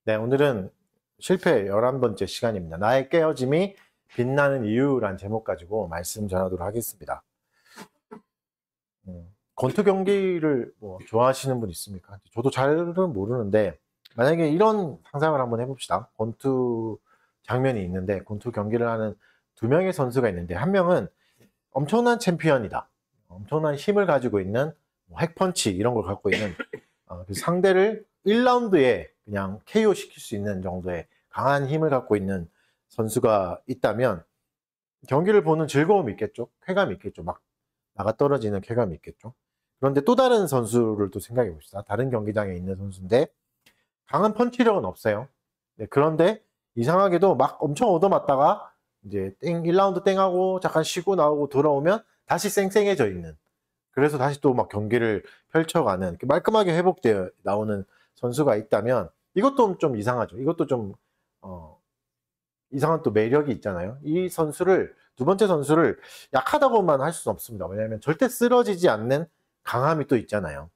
네, 오늘은 실패 11번째 시간입니다. 나의 깨어짐이 빛나는 이유란 제목 가지고 말씀 전하도록 하겠습니다. 권투 경기를 좋아하시는 분 있습니까? 저도 잘은 모르는데, 만약에 이런 상상을 한번 해봅시다. 권투 장면이 있는데, 권투 경기를 하는 두 명의 선수가 있는데, 한 명은 엄청난 챔피언이다. 엄청난 힘을 가지고 있는 핵펀치 이런 걸 갖고 있는 그 상대를 1라운드에 그냥 KO 시킬 수 있는 정도의 강한 힘을 갖고 있는 선수가 있다면 경기를 보는 즐거움이 있겠죠. 쾌감이 있겠죠. 막 나가 떨어지는 쾌감이 있겠죠. 그런데 또 다른 선수를 또 생각해 봅시다. 다른 경기장에 있는 선수인데 강한 펀치력은 없어요. 네, 그런데 이상하게도 막 엄청 얻어맞다가 이제 1라운드 땡하고 잠깐 쉬고 나오고 돌아오면 다시 쌩쌩해져 있는, 그래서 다시 또 막 경기를 펼쳐가는, 말끔하게 회복되어 나오는 선수가 있다면 이것도 좀 이상하죠. 이것도 좀 이상한 또 매력이 있잖아요. 이 선수를, 두 번째 선수를 약하다고만 할 수는 없습니다. 왜냐하면 절대 쓰러지지 않는 강함이 또 있잖아요.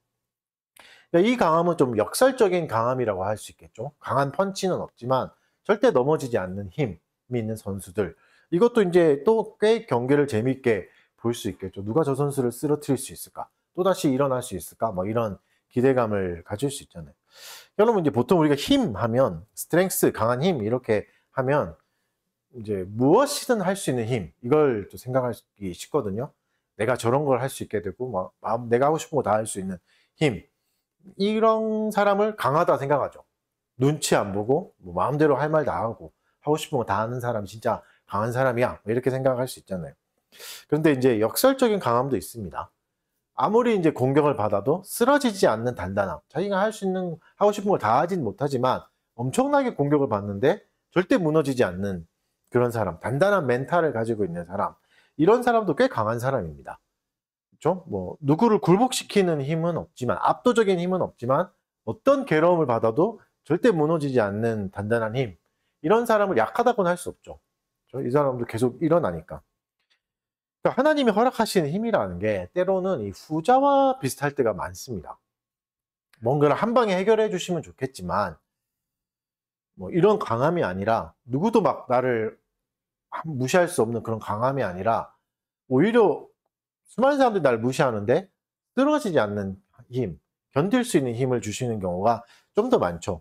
이 강함은 좀 역설적인 강함이라고 할 수 있겠죠. 강한 펀치는 없지만 절대 넘어지지 않는 힘이 있는 선수들. 이것도 이제 또 꽤 경기를 재밌게 볼 수 있겠죠. 누가 저 선수를 쓰러뜨릴 수 있을까? 또다시 일어날 수 있을까? 뭐 이런 기대감을 가질 수 있잖아요. 여러분, 이제 보통 우리가 힘 하면, 스트렝스, 강한 힘 이렇게 하면 이제 무엇이든 할 수 있는 힘, 이걸 또 생각하기 쉽거든요. 내가 저런 걸 할 수 있게 되고, 내가 하고 싶은 거 다 할 수 있는 힘. 이런 사람을 강하다 생각하죠. 눈치 안 보고 마음대로 할 말 다 하고 하고 싶은 거 다 하는 사람이 진짜 강한 사람이야, 이렇게 생각할 수 있잖아요. 그런데 이제 역설적인 강함도 있습니다. 아무리 이제 공격을 받아도 쓰러지지 않는 단단함, 자기가 할 수 있는, 하고 싶은 걸 다 하진 못하지만 엄청나게 공격을 받는데 절대 무너지지 않는 그런 사람, 단단한 멘탈을 가지고 있는 사람, 이런 사람도 꽤 강한 사람입니다. 그렇죠? 누구를 굴복시키는 힘은 없지만, 압도적인 힘은 없지만 어떤 괴로움을 받아도 절대 무너지지 않는 단단한 힘, 이런 사람을 약하다고는 할 수 없죠. 그렇죠? 이 사람도 계속 일어나니까. 그러니까 하나님이 허락하시는 힘이라는 게 때로는 이 후자와 비슷할 때가 많습니다. 뭔가를 한 방에 해결해 주시면 좋겠지만, 이런 강함이 아니라, 누구도 막 나를 무시할 수 없는 그런 강함이 아니라, 오히려 수많은 사람들이 나를 무시하는데 쓰러지지 않는 힘, 견딜 수 있는 힘을 주시는 경우가 좀 더 많죠.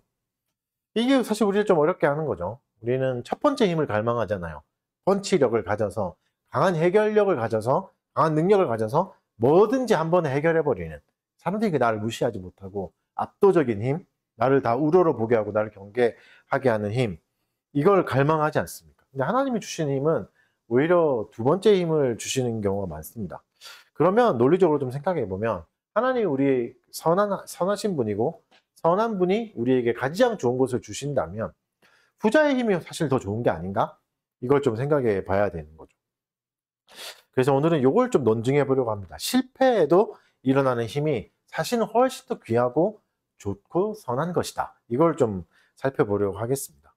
이게 사실 우리를 좀 어렵게 하는 거죠. 우리는 첫 번째 힘을 갈망하잖아요. 펀치력을 가져서, 강한 해결력을 가져서, 강한 능력을 가져서 뭐든지 한 번에 해결해버리는, 사람들이 나를 무시하지 못하고 압도적인 힘, 나를 다 우러러 보게 하고 나를 경계하게 하는 힘, 이걸 갈망하지 않습니까? 근데 하나님이 주시는 힘은 오히려 두 번째 힘을 주시는 경우가 많습니다. 그러면 논리적으로 좀 생각해 보면, 하나님이 우리 선하신 분이고 선한 분이 우리에게 가장 좋은 것을 주신다면 후자의 힘이 사실 더 좋은 게 아닌가? 이걸 좀 생각해 봐야 되는 거죠. 그래서 오늘은 이걸 좀 논증해 보려고 합니다. 실패에도 일어나는 힘이 사실은 훨씬 더 귀하고 좋고 선한 것이다. 이걸 좀 살펴보려고 하겠습니다.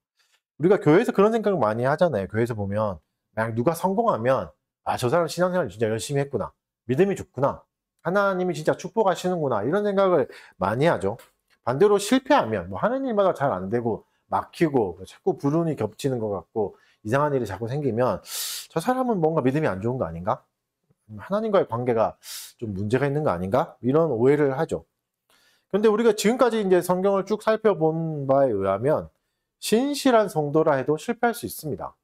우리가 교회에서 그런 생각을 많이 하잖아요. 교회에서 보면 만약 누가 성공하면, 저 사람 신앙생활 진짜 열심히 했구나, 믿음이 좋구나, 하나님이 진짜 축복하시는구나, 이런 생각을 많이 하죠. 반대로 실패하면, 하나님마다 잘 안 되고 막히고 자꾸 불운이 겹치는 것 같고 이상한 일이 자꾸 생기면, 저 사람은 뭔가 믿음이 안 좋은 거 아닌가? 하나님과의 관계가 좀 문제가 있는 거 아닌가? 이런 오해를 하죠. 그런데 우리가 지금까지 이제 성경을 쭉 살펴본 바에 의하면 신실한 성도라 해도 실패할 수 있습니다.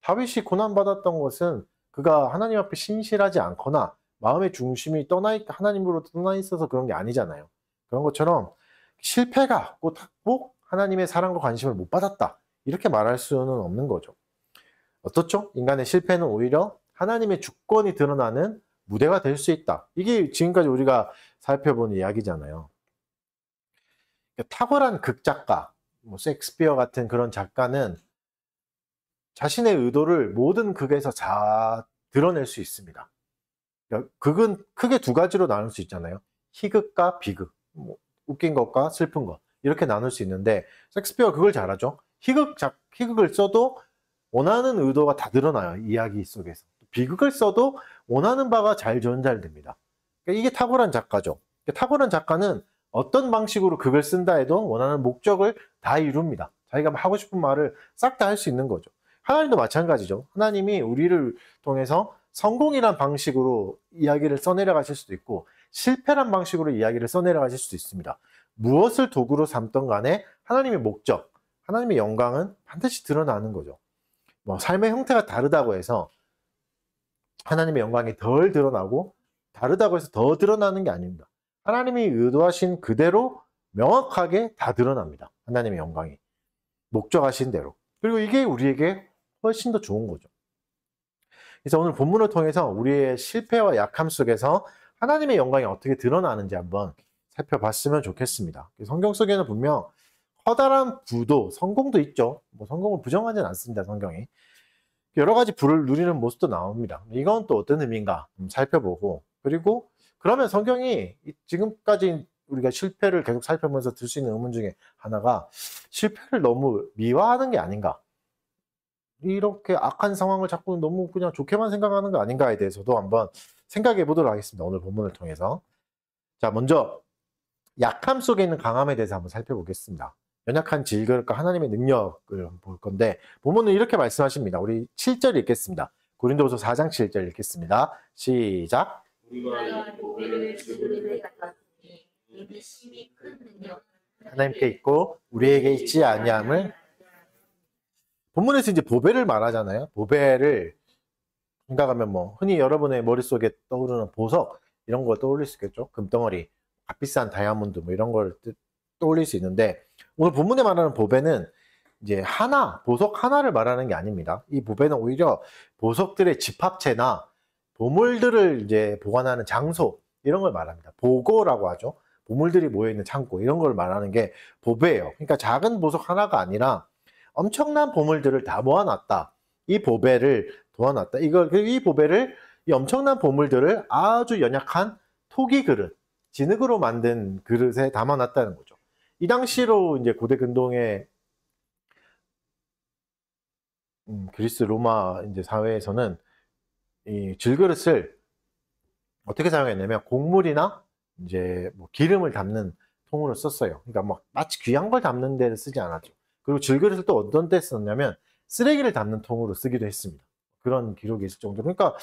다윗이 고난받았던 것은 그가 하나님 앞에 신실하지 않거나 마음의 중심이 하나님으로 떠나 있어서 그런 게 아니잖아요. 그런 것처럼 실패가 꼭 하나님의 사랑과 관심을 못 받았다, 이렇게 말할 수는 없는 거죠. 어떻죠? 인간의 실패는 오히려 하나님의 주권이 드러나는 무대가 될 수 있다. 이게 지금까지 우리가 살펴본 이야기잖아요. 탁월한 극작가, 셰익스피어 같은 그런 작가는 자신의 의도를 모든 극에서 다 드러낼 수 있습니다. 극은 크게 두 가지로 나눌 수 있잖아요. 희극과 비극, 웃긴 것과 슬픈 것, 이렇게 나눌 수 있는데 셰익스피어가 그걸 잘하죠. 희극을 써도 원하는 의도가 다 드러나요, 이야기 속에서. 비극을 써도 원하는 바가 잘 전달됩니다. 이게 탁월한 작가죠. 탁월한 작가는 어떤 방식으로 그걸 쓴다 해도 원하는 목적을 다 이룹니다. 자기가 하고 싶은 말을 싹 다 할 수 있는 거죠. 하나님도 마찬가지죠. 하나님이 우리를 통해서 성공이란 방식으로 이야기를 써내려 가실 수도 있고 실패란 방식으로 이야기를 써내려 가실 수도 있습니다. 무엇을 도구로 삼던 간에 하나님의 목적, 하나님의 영광은 반드시 드러나는 거죠. 뭐 삶의 형태가 다르다고 해서 하나님의 영광이 덜 드러나고 다르다고 해서 더 드러나는 게 아닙니다. 하나님이 의도하신 그대로 명확하게 다 드러납니다. 하나님의 영광이. 목적하신 대로. 그리고 이게 우리에게 훨씬 더 좋은 거죠. 그래서 오늘 본문을 통해서 우리의 실패와 약함 속에서 하나님의 영광이 어떻게 드러나는지 한번 살펴봤으면 좋겠습니다. 성경 속에는 분명 커다란 부도, 성공도 있죠. 뭐 성공을 부정하지는 않습니다, 성경이. 여러 가지 부를 누리는 모습도 나옵니다. 이건 또 어떤 의미인가 살펴보고, 그리고 그러면 성경이 지금까지 우리가 실패를 계속 살펴보면서 들 수 있는 의문 중에 하나가 실패를 너무 미화하는 게 아닌가, 이렇게 악한 상황을 자꾸 너무 그냥 좋게만 생각하는 거 아닌가에 대해서도 한번 생각해 보도록 하겠습니다. 오늘 본문을 통해서. 자, 먼저 약함 속에 있는 강함에 대해서 한번 살펴보겠습니다. 연약한 질그릇과 하나님의 능력을 볼 건데, 본문은 이렇게 말씀하십니다. 우리 7절 읽겠습니다. 고린도후서 4장 7절 읽겠습니다. 시작. 우리가 보배를 질그릇에 갖았으니 이미 심히 큰 능력 하나님께 있고 우리에게 있지 아니함을. 본문에서 이제 보배를 말하잖아요. 보배를 생각하면 뭐 흔히 여러분의 머릿속에 떠오르는 보석 이런 걸 떠올릴 수 있겠죠. 금덩어리, 값비싼 다이아몬드 뭐 이런 걸 떠올릴 수 있는데, 오늘 본문에 말하는 보배는 이제 하나, 보석 하나를 말하는 게 아닙니다. 이 보배는 오히려 보석들의 집합체나 보물들을 이제 보관하는 장소 이런 걸 말합니다. 보고라고 하죠. 보물들이 모여있는 창고 이런 걸 말하는 게 보배예요. 그러니까 작은 보석 하나가 아니라 엄청난 보물들을 다 모아놨다. 이 보배를 도와놨다. 이 보배를, 이 엄청난 보물들을 아주 연약한 토기 그릇, 진흙으로 만든 그릇에 담아놨다는 거죠. 이 당시로 이제 고대 근동의 그리스 로마 이제 사회에서는 이 질그릇을 어떻게 사용했냐면 곡물이나 이제 뭐 기름을 담는 통으로 썼어요. 그러니까 뭐 마치 귀한 걸 담는 데를 쓰지 않았죠. 그리고 질그릇을 또 어떤 데 썼냐면 쓰레기를 담는 통으로 쓰기도 했습니다. 그런 기록이 있을 정도로. 그러니까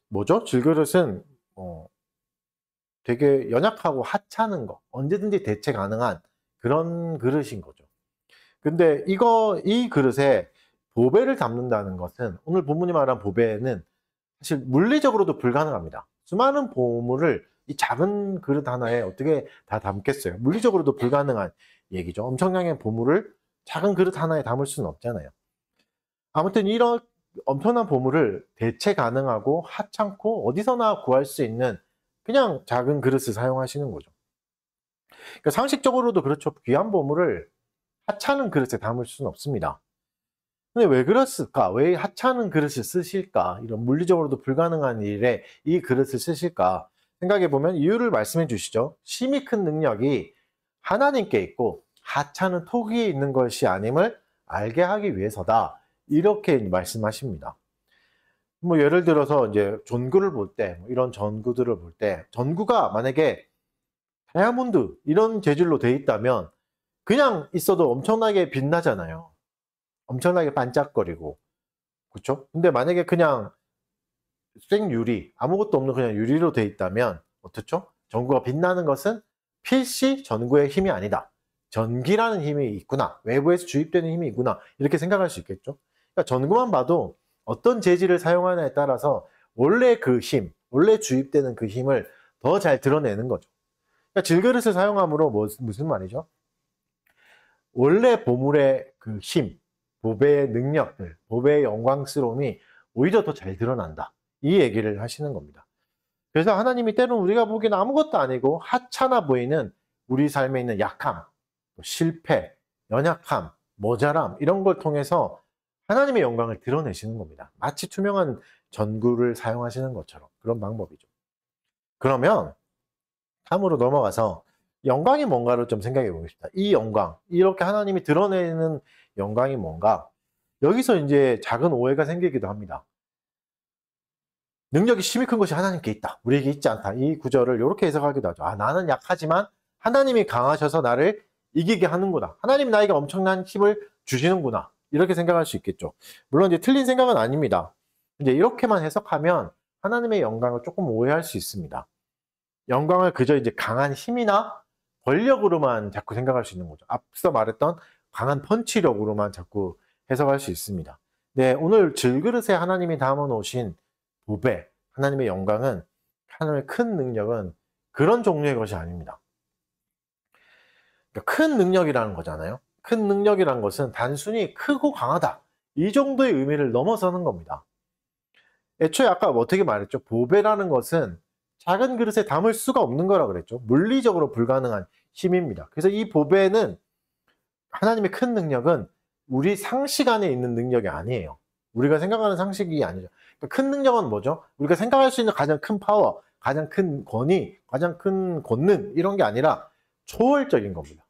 뭐죠? 질그릇은 되게 연약하고 하찮은 거, 언제든지 대체 가능한 그런 그릇인 거죠. 근데 이 그릇에 보배를 담는다는 것은, 오늘 본문이 말한 보배는 사실 물리적으로도 불가능합니다. 수많은 보물을 이 작은 그릇 하나에 어떻게 다 담겠어요? 물리적으로도 불가능한 얘기죠. 엄청나게 보물을 작은 그릇 하나에 담을 수는 없잖아요. 아무튼 이런 엄청난 보물을 대체 가능하고 하찮고 어디서나 구할 수 있는 그냥 작은 그릇을 사용하시는 거죠. 그러니까 상식적으로도 그렇죠. 귀한 보물을 하찮은 그릇에 담을 수는 없습니다. 근데 왜 그랬을까? 왜 하찮은 그릇을 쓰실까? 이런 물리적으로도 불가능한 일에 이 그릇을 쓰실까? 생각해 보면 이유를 말씀해 주시죠. 심히 큰 능력이 하나님께 있고 하찮은 토기에 있는 것이 아님을 알게 하기 위해서다. 이렇게 말씀하십니다. 뭐 예를 들어서 이제 전구를 볼 때, 이런 전구들을 볼 때, 전구가 만약에 다이아몬드 이런 재질로 돼 있다면 그냥 있어도 엄청나게 빛나잖아요. 엄청나게 반짝거리고, 그렇죠? 근데 만약에 그냥 생유리, 아무것도 없는 그냥 유리로 돼 있다면 어떻죠? 전구가 빛나는 것은 필시 전구의 힘이 아니다. 전기라는 힘이 있구나. 외부에서 주입되는 힘이 있구나. 이렇게 생각할 수 있겠죠? 그러니까 전구만 봐도 어떤 재질을 사용하느냐에 따라서 원래 그 힘, 원래 주입되는 그 힘을 더 잘 드러내는 거죠. 그러니까 질그릇을 사용함으로 무슨 말이죠? 원래 보물의 그 힘, 보배의 능력들, 보배의 영광스러움이 오히려 더 잘 드러난다. 이 얘기를 하시는 겁니다. 그래서 하나님이 때로는 우리가 보기에는 아무것도 아니고 하찮아 보이는 우리 삶에 있는 약함, 실패, 연약함, 모자람 이런 걸 통해서 하나님의 영광을 드러내시는 겁니다. 마치 투명한 전구를 사용하시는 것처럼 그런 방법이죠. 그러면 다음으로 넘어가서 영광이 뭔가를 좀 생각해 보겠습니다. 이 영광, 이렇게 하나님이 드러내는 영광이 뭔가? 여기서 이제 작은 오해가 생기기도 합니다. 능력이 심히 큰 것이 하나님께 있다. 우리에게 있지 않다. 이 구절을 이렇게 해석하기도 하죠. 나는 약하지만 하나님이 강하셔서 나를 이기게 하는구나. 하나님 나에게 엄청난 힘을 주시는구나. 이렇게 생각할 수 있겠죠. 물론 이제 틀린 생각은 아닙니다. 이제 이렇게만 해석하면 하나님의 영광을 조금 오해할 수 있습니다. 영광을 그저 이제 강한 힘이나 권력으로만 자꾸 생각할 수 있는 거죠. 앞서 말했던 강한 펀치력으로만 자꾸 해석할 수 있습니다. 네, 오늘 질그릇에 하나님이 담아 놓으신 보배, 하나님의 영광은, 하나님의 큰 능력은 그런 종류의 것이 아닙니다. 그러니까 큰 능력이라는 거잖아요. 큰 능력이라는 것은 단순히 크고 강하다, 이 정도의 의미를 넘어서는 겁니다. 애초에 아까 어떻게 말했죠? 보배라는 것은 작은 그릇에 담을 수가 없는 거라 그랬죠. 물리적으로 불가능한 힘입니다. 그래서 이 보배는, 하나님의 큰 능력은 우리 상식 안에 있는 능력이 아니에요. 우리가 생각하는 상식이 아니죠. 그러니까 큰 능력은 뭐죠? 우리가 생각할 수 있는 가장 큰 파워, 가장 큰 권위, 가장 큰 권능, 이런 게 아니라 초월적인 겁니다.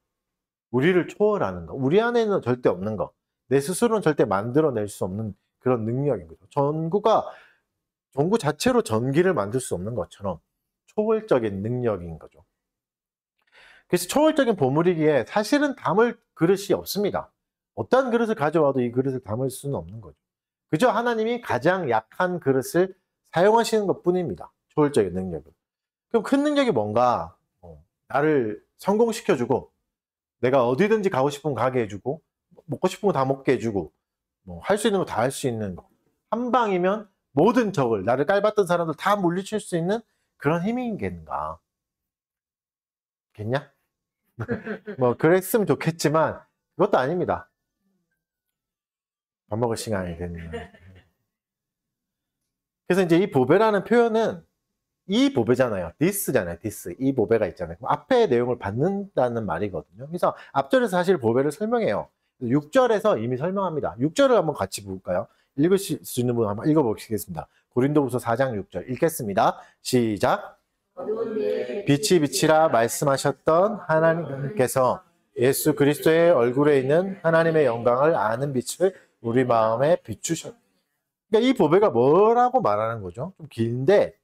우리를 초월하는 거, 우리 안에는 절대 없는 거, 내 스스로는 절대 만들어낼 수 없는 그런 능력인 거죠. 전구 자체로 전기를 만들 수 없는 것처럼 초월적인 능력인 거죠. 그래서 초월적인 보물이기에 사실은 담을 그릇이 없습니다. 어떤 그릇을 가져와도 이 그릇을 담을 수는 없는 거죠. 그저 하나님이 가장 약한 그릇을 사용하시는 것 뿐입니다. 초월적인 능력은. 그럼 큰 능력이 뭔가? 나를 성공시켜주고, 내가 어디든지 가고 싶으면 가게 해주고, 먹고 싶은 거 다 먹게 해주고, 할 수 있는 거 다 할 수 있는 거. 한 방이면 모든 적을, 나를 깔봤던 사람들 다 물리칠 수 있는 그런 힘이겠는가? 겠냐? 그랬으면 좋겠지만 그것도 아닙니다. 밥 먹을 시간이 됐네요. 그래서 이제 이 보배라는 표현은, 이 보배잖아요. this잖아요. this. 이 보배가 있잖아요. 앞에 내용을 받는다는 말이거든요. 그래서 앞절에서 사실 보배를 설명해요. 6절에서 이미 설명합니다. 6절을 한번 같이 볼까요? 읽으실 수 있는 분 한번 읽어보시겠습니다. 고린도후서 4장 6절 읽겠습니다. 시작. 빛이 빛이라 말씀하셨던 하나님께서 예수 그리스도의 얼굴에 있는 하나님의 영광을 아는 빛을 우리 마음에 비추셨다. 그러니까 이 보배가 뭐라고 말하는 거죠? 좀 긴데,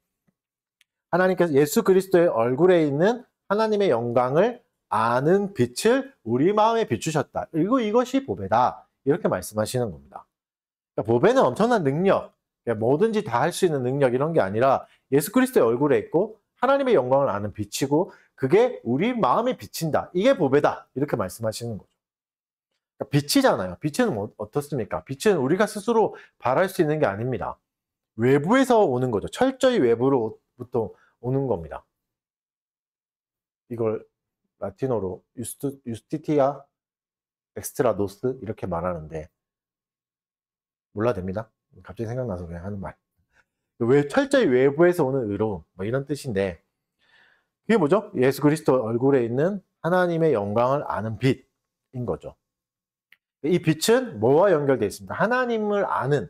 하나님께서 예수 그리스도의 얼굴에 있는 하나님의 영광을 아는 빛을 우리 마음에 비추셨다. 이것이 보배다. 이렇게 말씀하시는 겁니다. 그러니까 보배는 엄청난 능력, 그러니까 뭐든지 다 할 수 있는 능력, 이런 게 아니라 예수 그리스도의 얼굴에 있고 하나님의 영광을 아는 빛이고, 그게 우리 마음에 비친다. 이게 보배다. 이렇게 말씀하시는 거죠. 그러니까 빛이잖아요. 빛은 어떻습니까? 빛은 우리가 스스로 발할 수 있는 게 아닙니다. 외부에서 오는 거죠. 철저히 외부로부터 오는 겁니다. 이걸 라틴어로 유스티티아 엑스트라 노스 이렇게 말하는데, 몰라 됩니다. 갑자기 생각나서 그냥 하는 말. 철저히 외부에서 오는 의로움, 이런 뜻인데, 그게 뭐죠? 예수 그리스도 얼굴에 있는 하나님의 영광을 아는 빛인 거죠. 이 빛은 뭐와 연결되어 있습니다? 하나님을 아는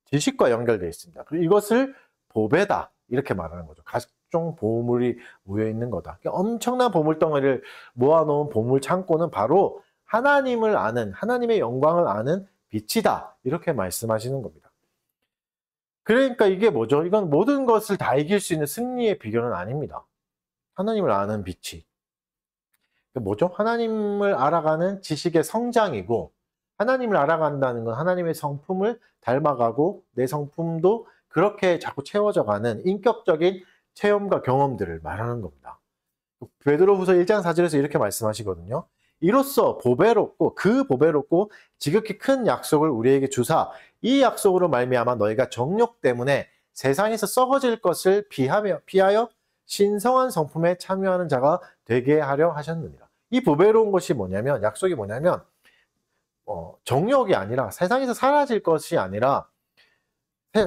지식과 연결되어 있습니다. 그리고 이것을 보배다, 이렇게 말하는 거죠. 각종 보물이 모여 있는 거다. 엄청난 보물덩어리를 모아놓은 보물 창고는 바로 하나님을 아는, 하나님의 영광을 아는 빛이다, 이렇게 말씀하시는 겁니다. 그러니까 이게 뭐죠? 이건 모든 것을 다 이길 수 있는 승리의 비결은 아닙니다. 하나님을 아는 빛이 뭐죠? 하나님을 알아가는 지식의 성장이고, 하나님을 알아간다는 건 하나님의 성품을 닮아가고, 내 성품도 그렇게 자꾸 채워져 가는 인격적인 체험과 경험들을 말하는 겁니다. 베드로후서 1장 4절에서 이렇게 말씀하시거든요. 이로써 보배롭고, 그 보배롭고 지극히 큰 약속을 우리에게 주사, 이 약속으로 말미암아 너희가 정욕 때문에 세상에서 썩어질 것을 피하여 신성한 성품에 참여하는 자가 되게 하려 하셨느니라. 이 보배로운 것이 뭐냐면, 약속이 뭐냐면, 정욕이 아니라, 세상에서 사라질 것이 아니라,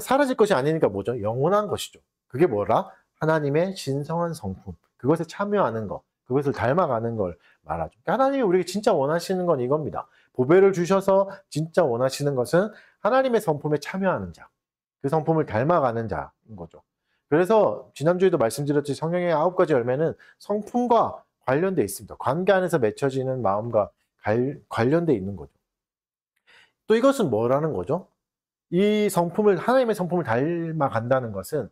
사라질 것이 아니니까 뭐죠? 영원한 것이죠. 그게 뭐라? 하나님의 신성한 성품, 그것에 참여하는 것, 그것을 닮아가는 걸 말하죠. 하나님이 우리에게 진짜 원하시는 건 이겁니다. 보배를 주셔서 진짜 원하시는 것은 하나님의 성품에 참여하는 자, 그 성품을 닮아가는 자인 거죠. 그래서 지난주에도 말씀드렸듯이 성령의 9가지 열매는 성품과 관련되어 있습니다. 관계 안에서 맺혀지는 마음과 관련되어 있는 거죠. 또 이것은 뭐라는 거죠? 이 성품을, 하나님의 성품을 닮아간다는 것은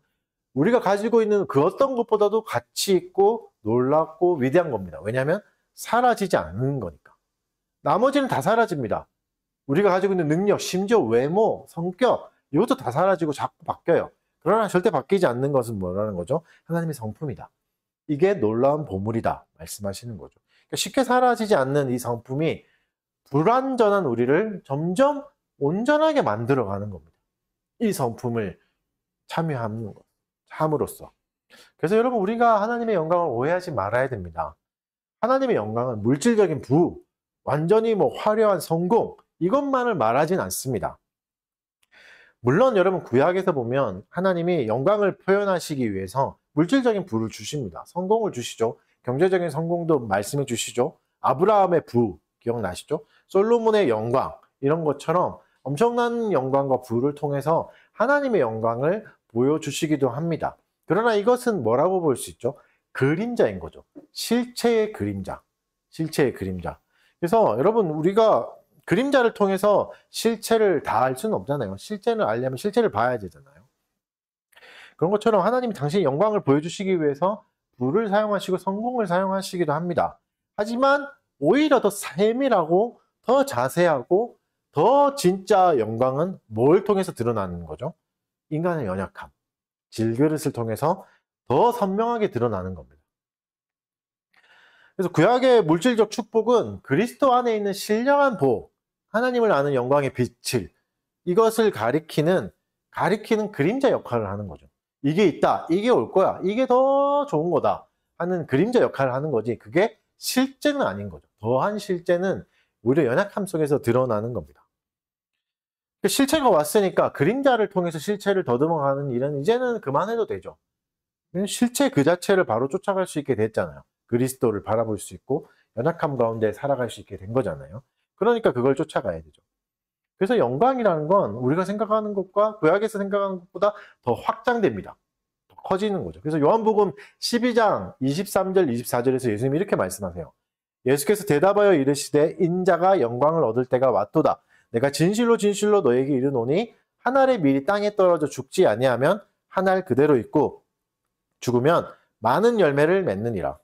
우리가 가지고 있는 그 어떤 것보다도 가치 있고 놀랍고 위대한 겁니다. 왜냐하면 사라지지 않는 거니까. 나머지는 다 사라집니다. 우리가 가지고 있는 능력, 심지어 외모, 성격, 이것도 다 사라지고 자꾸 바뀌어요. 그러나 절대 바뀌지 않는 것은 뭐라는 거죠? 하나님의 성품이다. 이게 놀라운 보물이다 말씀하시는 거죠. 그러니까 쉽게 사라지지 않는 이 성품이 불완전한 우리를 점점 온전하게 만들어가는 겁니다. 이 성품을 함으로써. 그래서 여러분, 우리가 하나님의 영광을 오해하지 말아야 됩니다. 하나님의 영광은 물질적인 부와 완전히 화려한 성공, 이것만을 말하진 않습니다. 물론 여러분, 구약에서 보면 하나님이 영광을 표현하시기 위해서 물질적인 부를 주십니다. 성공을 주시죠. 경제적인 성공도 말씀해 주시죠. 아브라함의 부 기억나시죠? 솔로몬의 영광, 이런 것처럼 엄청난 영광과 부를 통해서 하나님의 영광을 보여주시기도 합니다. 그러나 이것은 뭐라고 볼 수 있죠? 그림자인 거죠. 실체의 그림자. 실체의 그림자. 그래서 여러분, 우리가 그림자를 통해서 실체를 다 알 수는 없잖아요. 실체를 알려면 실체를 봐야 되잖아요. 그런 것처럼 하나님이 당신의 영광을 보여주시기 위해서 부를 사용하시고 성공을 사용하시기도 합니다. 하지만 오히려 더 세밀하고 더 자세하고 더 진짜 영광은 뭘 통해서 드러나는 거죠? 인간의 연약함, 질그릇을 통해서 더 선명하게 드러나는 겁니다. 그래서 구약의 물질적 축복은 그리스도 안에 있는 신령한 복, 하나님을 아는 영광의 빛을, 이것을 가리키는 그림자 역할을 하는 거죠. 이게 있다, 이게 올 거야, 이게 더 좋은 거다 하는 그림자 역할을 하는 거지, 그게 실제는 아닌 거죠. 더한 실제는 오히려 연약함 속에서 드러나는 겁니다. 실체가 왔으니까 그림자를 통해서 실체를 더듬어가는 일은 이제는 그만해도 되죠. 실체 그 자체를 바로 쫓아갈 수 있게 됐잖아요. 그리스도를 바라볼 수 있고 연약함 가운데 살아갈 수 있게 된 거잖아요. 그러니까 그걸 쫓아가야 되죠. 그래서 영광이라는 건 우리가 생각하는 것과 구약에서 생각하는 것보다 더 확장됩니다. 더 커지는 거죠. 그래서 요한복음 12장 23절 24절에서 예수님이 이렇게 말씀하세요. 예수께서 대답하여 이르시되 인자가 영광을 얻을 때가 왔도다. 내가 진실로 진실로 너에게 이르노니 한 알의 밀이 땅에 떨어져 죽지 아니하면 한 알 그대로 있고 죽으면 많은 열매를 맺느니라.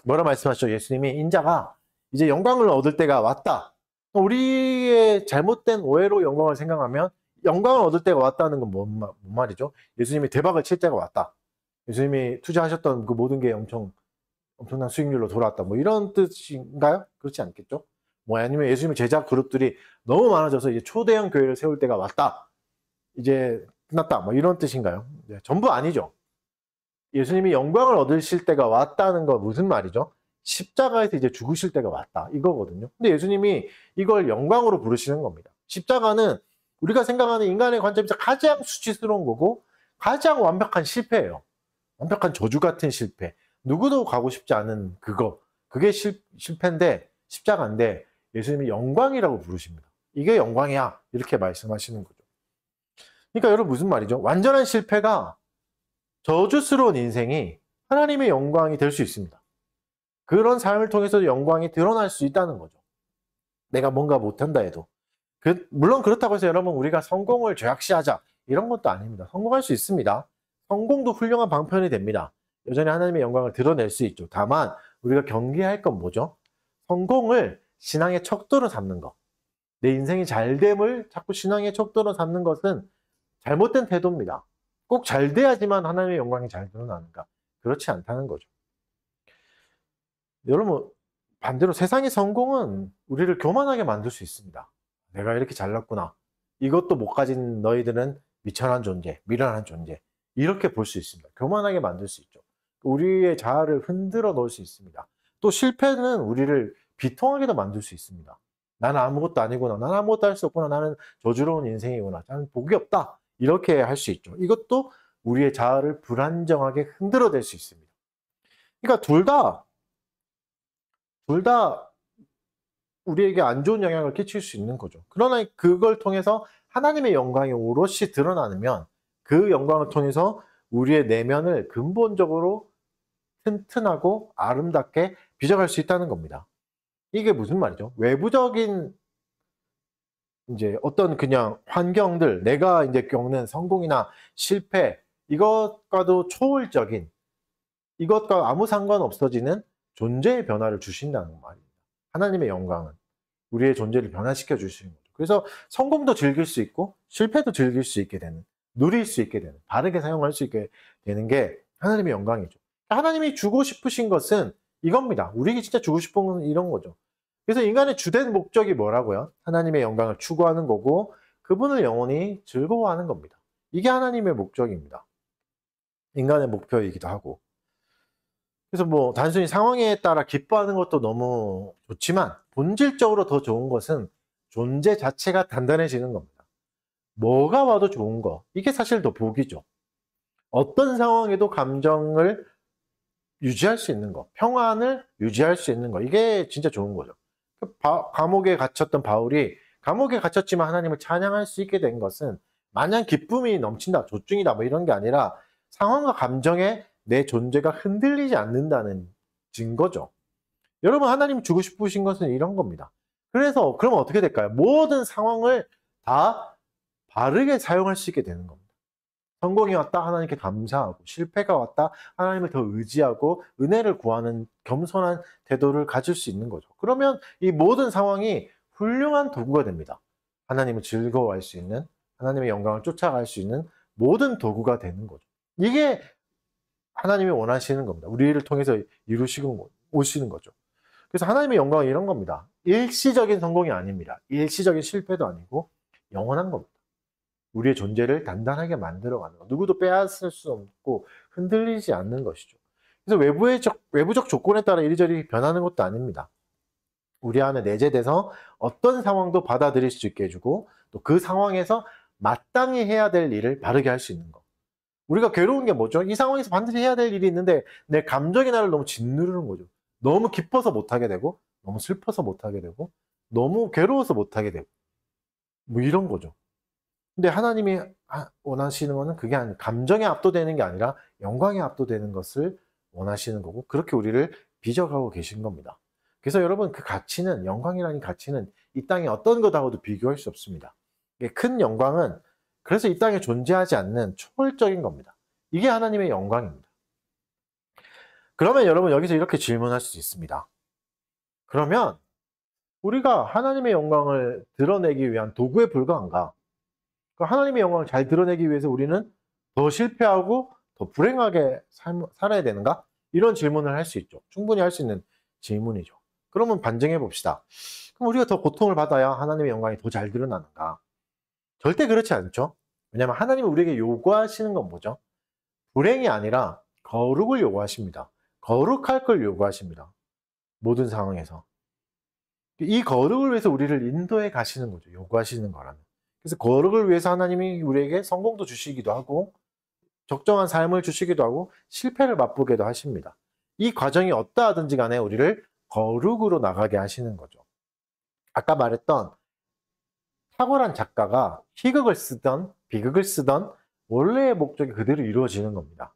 뭐라 말씀하시죠? 예수님이 인자가 이제 영광을 얻을 때가 왔다. 우리의 잘못된 오해로 영광을 생각하면 영광을 얻을 때가 왔다는 건 뭔 말이죠? 예수님이 대박을 칠 때가 왔다. 예수님이 투자하셨던 그 모든 게 엄청난 수익률로 돌아왔다. 이런 뜻인가요? 그렇지 않겠죠? 아니면 예수님의 제자 그룹들이 너무 많아져서 이제 초대형 교회를 세울 때가 왔다. 이제 끝났다. 이런 뜻인가요? 네, 전부 아니죠. 예수님이 영광을 얻으실 때가 왔다는 건 무슨 말이죠? 십자가에서 이제 죽으실 때가 왔다. 이거거든요. 근데 예수님이 이걸 영광으로 부르시는 겁니다. 십자가는 우리가 생각하는 인간의 관점에서 가장 수치스러운 거고 가장 완벽한 실패예요. 완벽한 저주 같은 실패. 누구도 가고 싶지 않은 그게 실패인데, 십자가인데 예수님이 영광이라고 부르십니다. 이게 영광이야. 이렇게 말씀하시는 거죠. 그러니까 여러분, 무슨 말이죠? 완전한 실패가 저주스러운 인생이 하나님의 영광이 될 수 있습니다. 그런 삶을 통해서 영광이 드러날 수 있다는 거죠. 내가 뭔가 못한다 해도. 물론 그렇다고 해서 여러분, 우리가 성공을 죄악시하자 이런 것도 아닙니다. 성공할 수 있습니다. 성공도 훌륭한 방편이 됩니다. 여전히 하나님의 영광을 드러낼 수 있죠. 다만 우리가 경계할 건 뭐죠? 성공을 신앙의 척도로 삼는 것. 내 인생이 잘됨을 자꾸 신앙의 척도로 삼는 것은 잘못된 태도입니다. 꼭 잘 돼야지만 하나님의 영광이 잘 드러나는가? 그렇지 않다는 거죠. 여러분, 반대로 세상의 성공은 우리를 교만하게 만들 수 있습니다. 내가 이렇게 잘났구나. 이것도 못 가진 너희들은 미천한 존재, 미련한 존재. 이렇게 볼 수 있습니다. 교만하게 만들 수 있죠. 우리의 자아를 흔들어 놓을 수 있습니다. 또 실패는 우리를 비통하게도 만들 수 있습니다. 나는 아무것도 아니구나. 나는 아무것도 할 수 없구나. 나는 저주로운 인생이구나. 나는 복이 없다. 이렇게 할 수 있죠. 이것도 우리의 자아를 불안정하게 흔들어 댈 수 있습니다. 그러니까 둘 다 우리에게 안 좋은 영향을 끼칠 수 있는 거죠. 그러나 그걸 통해서 하나님의 영광이 오롯이 드러나면 그 영광을 통해서 우리의 내면을 근본적으로 튼튼하고 아름답게 빚어갈 수 있다는 겁니다. 이게 무슨 말이죠? 외부적인 이제 어떤 그냥 환경들, 내가 이제 겪는 성공이나 실패, 이것과도 초월적인, 이것과 아무 상관없어지는 존재의 변화를 주신다는 말입니다. 하나님의 영광은 우리의 존재를 변화시켜 주시는 거죠. 그래서 성공도 즐길 수 있고 실패도 즐길 수 있게 되는, 누릴 수 있게 되는, 바르게 사용할 수 있게 되는 게 하나님의 영광이죠. 하나님이 주고 싶으신 것은 이겁니다. 우리에게 진짜 주고 싶은 건 이런 거죠. 그래서 인간의 주된 목적이 뭐라고요? 하나님의 영광을 추구하는 거고 그분을 영원히 즐거워하는 겁니다. 이게 하나님의 목적입니다. 인간의 목표이기도 하고. 그래서 뭐 단순히 상황에 따라 기뻐하는 것도 너무 좋지만 본질적으로 더 좋은 것은 존재 자체가 단단해지는 겁니다. 뭐가 와도 좋은 거. 이게 사실 더 복이죠. 어떤 상황에도 감정을 유지할 수 있는 거. 평안을 유지할 수 있는 거. 이게 진짜 좋은 거죠. 감옥에 갇혔던 바울이 감옥에 갇혔지만 하나님을 찬양할 수 있게 된 것은 마냥 기쁨이 넘친다, 조증이다 뭐 이런 게 아니라 상황과 감정에 내 존재가 흔들리지 않는다는 증거죠. 여러분, 하나님 주고 싶으신 것은 이런 겁니다. 그래서 그러면 어떻게 될까요? 모든 상황을 다 바르게 사용할 수 있게 되는 겁니다. 성공이 왔다 하나님께 감사하고 실패가 왔다 하나님을 더 의지하고 은혜를 구하는 겸손한 태도를 가질 수 있는 거죠. 그러면 이 모든 상황이 훌륭한 도구가 됩니다. 하나님을 즐거워할 수 있는, 하나님의 영광을 쫓아갈 수 있는 모든 도구가 되는 거죠. 이게 하나님이 원하시는 겁니다. 우리를 통해서 이루시고 오시는 거죠. 그래서 하나님의 영광은 이런 겁니다. 일시적인 성공이 아닙니다. 일시적인 실패도 아니고 영원한 겁니다. 우리의 존재를 단단하게 만들어가는 것. 누구도 빼앗을 수 없고 흔들리지 않는 것이죠. 그래서 외부적 조건에 따라 이리저리 변하는 것도 아닙니다. 우리 안에 내재돼서 어떤 상황도 받아들일 수 있게 해주고 또 그 상황에서 마땅히 해야 될 일을 바르게 할 수 있는 것. 우리가 괴로운 게 뭐죠? 이 상황에서 반드시 해야 될 일이 있는데 내 감정이 나를 너무 짓누르는 거죠. 너무 기뻐서 못하게 되고 너무 슬퍼서 못하게 되고 너무 괴로워서 못하게 되고 뭐 이런 거죠. 근데 하나님이 원하시는 거는 그게 아니에요. 감정에 압도되는 게 아니라 영광에 압도되는 것을 원하시는 거고 그렇게 우리를 빚어가고 계신 겁니다. 그래서 여러분, 그 가치는, 영광이라는 가치는 이 땅의 어떤 것하고도 비교할 수 없습니다. 큰 영광은 그래서 이 땅에 존재하지 않는 초월적인 겁니다. 이게 하나님의 영광입니다. 그러면 여러분, 여기서 이렇게 질문할 수 있습니다. 그러면 우리가 하나님의 영광을 드러내기 위한 도구에 불과한가? 하나님의 영광을 잘 드러내기 위해서 우리는 더 실패하고 더 불행하게 살아야 되는가? 이런 질문을 할 수 있죠. 충분히 할 수 있는 질문이죠. 그러면 반증해 봅시다. 그럼 우리가 더 고통을 받아야 하나님의 영광이 더 잘 드러나는가? 절대 그렇지 않죠. 왜냐하면 하나님이 우리에게 요구하시는 건 뭐죠? 불행이 아니라 거룩을 요구하십니다. 거룩할 걸 요구하십니다. 모든 상황에서. 이 거룩을 위해서 우리를 인도해 가시는 거죠. 요구하시는 거라면. 그래서 거룩을 위해서 하나님이 우리에게 성공도 주시기도 하고 적정한 삶을 주시기도 하고 실패를 맛보게도 하십니다. 이 과정이 어떠하든지 간에 우리를 거룩으로 나가게 하시는 거죠. 아까 말했던 탁월한 작가가 희극을 쓰던 비극을 쓰던 원래의 목적이 그대로 이루어지는 겁니다.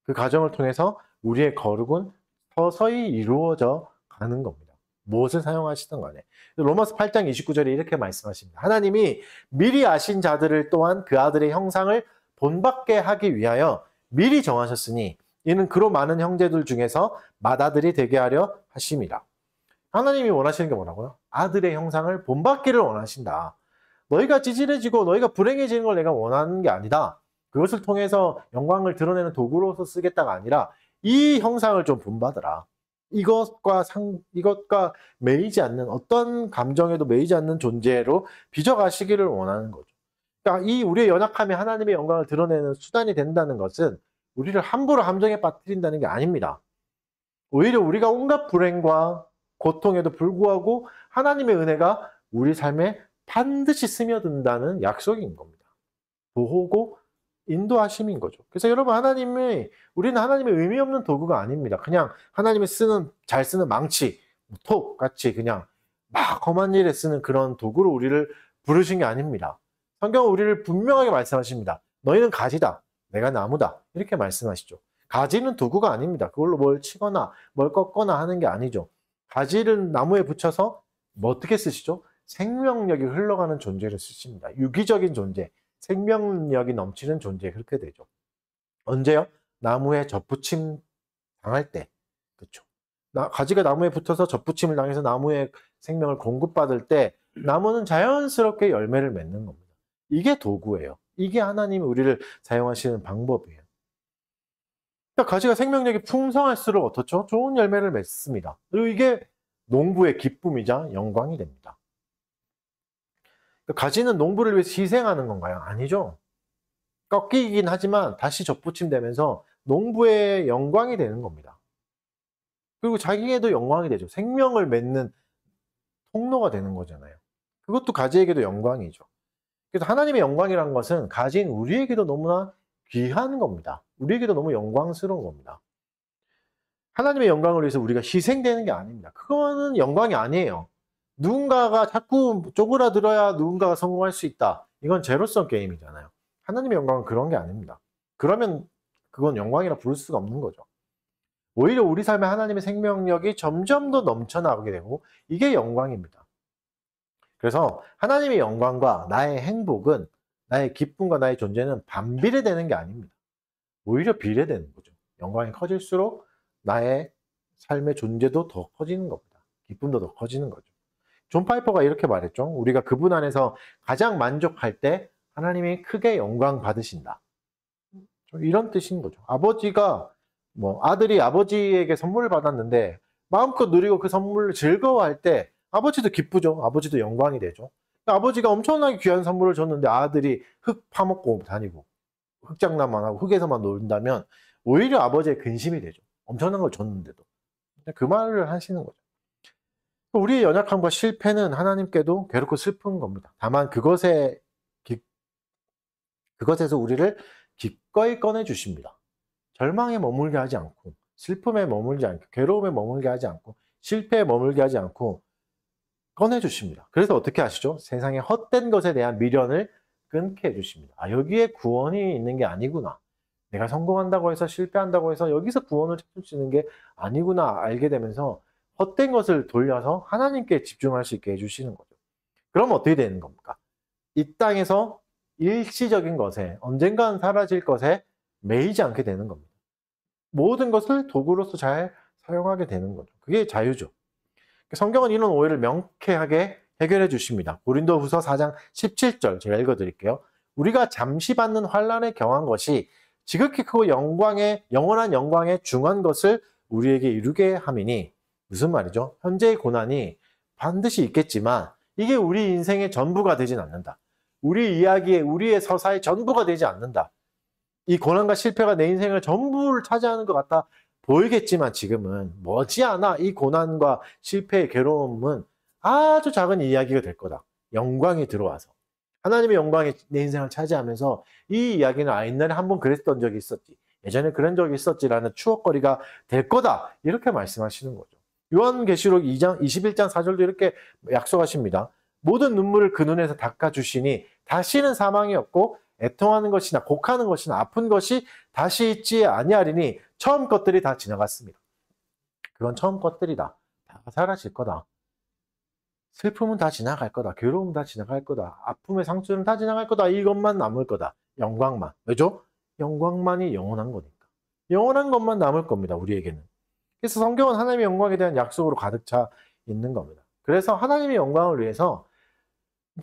그 과정을 통해서 우리의 거룩은 서서히 이루어져 가는 겁니다. 무엇을 사용하시든 간에. 로마서 8장 29절에 이렇게 말씀하십니다. 하나님이 미리 아신 자들을 또한 그 아들의 형상을 본받게 하기 위하여 미리 정하셨으니 이는 그로 많은 형제들 중에서 맏아들이 되게 하려 하심이라. 하나님이 원하시는 게 뭐라고요? 아들의 형상을 본받기를 원하신다. 너희가 찌질해지고 너희가 불행해지는 걸 내가 원하는 게 아니다. 그것을 통해서 영광을 드러내는 도구로서 쓰겠다가 아니라 이 형상을 좀 본받으라. 이것과 매이지 않는, 어떤 감정에도 매이지 않는 존재로 빚어가시기를 원하는 거죠. 그러니까 이 우리의 연약함이 하나님의 영광을 드러내는 수단이 된다는 것은 우리를 함부로 함정에 빠뜨린다는 게 아닙니다. 오히려 우리가 온갖 불행과 고통에도 불구하고 하나님의 은혜가 우리 삶에 반드시 스며든다는 약속인 겁니다. 보호고 인도하심인 거죠. 그래서 여러분, 우리는 하나님의 의미 없는 도구가 아닙니다. 그냥 하나님이 잘 쓰는 망치, 톱 같이 그냥 막 험한 일에 쓰는 그런 도구로 우리를 부르신 게 아닙니다. 성경은 우리를 분명하게 말씀하십니다. 너희는 가지다, 내가 나무다, 이렇게 말씀하시죠. 가지는 도구가 아닙니다. 그걸로 뭘 치거나 뭘 꺾거나 하는 게 아니죠. 가지를 나무에 붙여서 뭐 어떻게 쓰시죠? 생명력이 흘러가는 존재를 쓰십니다. 유기적인 존재, 생명력이 넘치는 존재, 그렇게 되죠. 언제요? 나무에 접붙임 당할 때. 그렇죠. 가지가 나무에 붙어서 접붙임을 당해서 나무에 생명을 공급받을 때 나무는 자연스럽게 열매를 맺는 겁니다. 이게 도구예요. 이게 하나님이 우리를 사용하시는 방법이에요. 그러니까 가지가 생명력이 풍성할수록 어떻죠? 좋은 열매를 맺습니다. 그리고 이게 농부의 기쁨이자 영광이 됩니다. 그러니까 가지는 농부를 위해서 희생하는 건가요? 아니죠. 꺾이긴 하지만 다시 접붙임되면서 농부의 영광이 되는 겁니다. 그리고 자기에도 영광이 되죠. 생명을 맺는 통로가 되는 거잖아요. 그것도 가지에게도 영광이죠. 그래서 하나님의 영광이라는 것은 가진 우리에게도 너무나 귀한 겁니다. 우리에게도 너무 영광스러운 겁니다. 하나님의 영광을 위해서 우리가 희생되는 게 아닙니다. 그거는 영광이 아니에요. 누군가가 자꾸 쪼그라들어야 누군가가 성공할 수 있다. 이건 제로섬 게임이잖아요. 하나님의 영광은 그런 게 아닙니다. 그러면 그건 영광이라 부를 수가 없는 거죠. 오히려 우리 삶에 하나님의 생명력이 점점 더 넘쳐나게 되고 이게 영광입니다. 그래서 하나님의 영광과 나의 행복은, 나의 기쁨과 나의 존재는 반비례되는 게 아닙니다. 오히려 비례되는 거죠. 영광이 커질수록 나의 삶의 존재도 더 커지는 겁니다. 기쁨도 더 커지는 거죠. 존 파이퍼가 이렇게 말했죠. 우리가 그분 안에서 가장 만족할 때 하나님이 크게 영광 받으신다. 이런 뜻인 거죠. 아버지가 아들이 아버지에게 선물을 받았는데 마음껏 누리고 그 선물을 즐거워할 때 아버지도 기쁘죠. 아버지도 영광이 되죠. 아버지가 엄청나게 귀한 선물을 줬는데 아들이 흙 파먹고 다니고 흙장난만 하고 흙에서만 놀다면 오히려 아버지의 근심이 되죠. 엄청난 걸 줬는데도. 그 말을 하시는 거죠. 우리의 연약함과 실패는 하나님께도 괴롭고 슬픈 겁니다. 다만 그것에서 우리를 기꺼이 꺼내주십니다. 절망에 머물게 하지 않고, 슬픔에 머물지 않고, 괴로움에 머물게 하지 않고, 실패에 머물게 하지 않고 꺼내주십니다. 그래서 어떻게 하시죠? 세상의 헛된 것에 대한 미련을 끊게 해주십니다. 아, 여기에 구원이 있는 게 아니구나. 내가 성공한다고 해서 실패한다고 해서 여기서 구원을 찾을 수 있는 게 아니구나 알게 되면서 헛된 것을 돌려서 하나님께 집중할 수 있게 해주시는 거죠. 그럼 어떻게 되는 겁니까? 이 땅에서 일시적인 것에, 언젠가는 사라질 것에 매이지 않게 되는 겁니다. 모든 것을 도구로서 잘 사용하게 되는 거죠. 그게 자유죠. 성경은 이런 오해를 명쾌하게 해결해 주십니다. 고린도후서 4장 17절 제가 읽어드릴게요. 우리가 잠시 받는 환난에 경한 것이 지극히 크고 영원한 영광에 중한 것을 우리에게 이루게 함이니, 무슨 말이죠? 현재의 고난이 반드시 있겠지만 이게 우리 인생의 전부가 되진 않는다. 우리 이야기에, 우리의 서사의 전부가 되지 않는다. 이 고난과 실패가 내 인생을 전부를 차지하는 것 같아 보이겠지만 지금은 머지않아 이 고난과 실패의 괴로움은 아주 작은 이야기가 될 거다. 영광이 들어와서. 하나님의 영광이 내 인생을 차지하면서 이 이야기는 옛날에 한번 그랬던 적이 있었지. 예전에 그런 적이 있었지라는 추억거리가 될 거다. 이렇게 말씀하시는 거죠. 요한계시록 2장 21장 4절도 이렇게 약속하십니다. 모든 눈물을 그 눈에서 닦아주시니 다시는 사망이 없고 애통하는 것이나 곡하는 것이나 아픈 것이 다시 있지 아니하리니 처음 것들이 다 지나갔습니다. 그건 처음 것들이다. 다 사라질 거다. 슬픔은 다 지나갈 거다. 괴로움은 다 지나갈 거다. 아픔의 상처는 다 지나갈 거다. 이것만 남을 거다. 영광만. 왜죠? 영광만이 영원한 거니까. 영원한 것만 남을 겁니다. 우리에게는. 그래서 성경은 하나님의 영광에 대한 약속으로 가득 차 있는 겁니다. 그래서 하나님의 영광을 위해서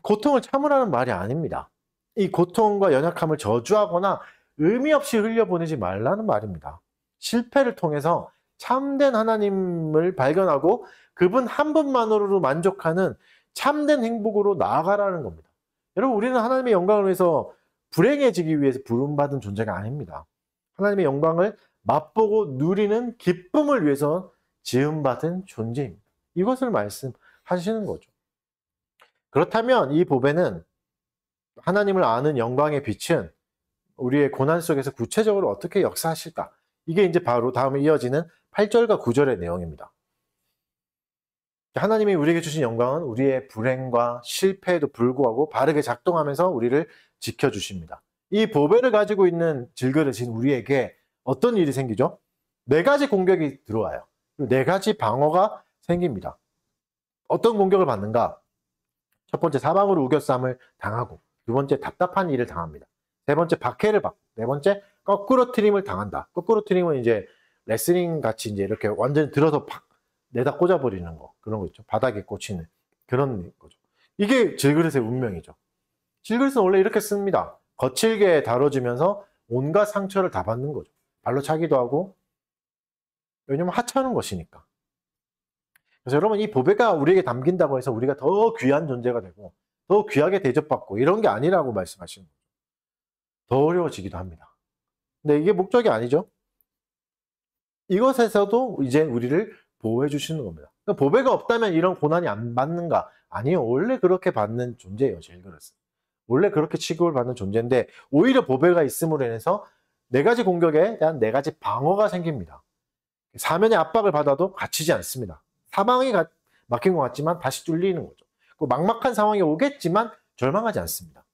고통을 참으라는 말이 아닙니다. 이 고통과 연약함을 저주하거나 의미 없이 흘려보내지 말라는 말입니다. 실패를 통해서 참된 하나님을 발견하고 그분 한 분만으로 만족하는 참된 행복으로 나아가라는 겁니다. 여러분, 우리는 하나님의 영광을 위해서 불행해지기 위해서 부름받은 존재가 아닙니다. 하나님의 영광을 맛보고 누리는 기쁨을 위해서 지음받은 존재입니다. 이것을 말씀하시는 거죠. 그렇다면 이 보배는, 하나님을 아는 영광의 빛은 우리의 고난 속에서 구체적으로 어떻게 역사하실까? 이게 이제 바로 다음에 이어지는 8절과 9절의 내용입니다. 하나님이 우리에게 주신 영광은 우리의 불행과 실패에도 불구하고 바르게 작동하면서 우리를 지켜주십니다. 이 보배를 가지고 있는 질그릇인 우리에게 어떤 일이 생기죠? 4가지 공격이 들어와요. 4가지 방어가 생깁니다. 어떤 공격을 받는가? 첫 번째, 사방으로 우겨쌈을 당하고, 두 번째, 답답한 일을 당합니다. 세 번째, 박해를 받고, 네 번째, 거꾸로 트림을 당한다. 거꾸로 트림은 이제 레슬링 같이 이제 이렇게 완전히 들어서 팍 내다 꽂아버리는 거. 그런 거 있죠. 바닥에 꽂히는 그런 거죠. 이게 질그릇의 운명이죠. 질그릇은 원래 이렇게 씁니다. 거칠게 다뤄지면서 온갖 상처를 다 받는 거죠. 발로 차기도 하고, 왜냐면 하찮은 것이니까. 그래서 여러분, 이 보배가 우리에게 담긴다고 해서 우리가 더 귀한 존재가 되고 더 귀하게 대접받고 이런 게 아니라고 말씀하시는 거죠. 더 어려워지기도 합니다. 근데 이게 목적이 아니죠. 이것에서도 이제 우리를 보호해 주시는 겁니다. 그러니까 보배가 없다면 이런 고난이 안 받는가? 아니요. 원래 그렇게 받는 존재예요. 질그릇은. 원래 그렇게 취급을 받는 존재인데 오히려 보배가 있음으로 인해서 네 가지 공격에 대한 네 가지 방어가 생깁니다. 사면의 압박을 받아도 갇히지 않습니다. 사방이 막힌 것 같지만 다시 뚫리는 거죠. 그 막막한 상황이 오겠지만 절망하지 않습니다.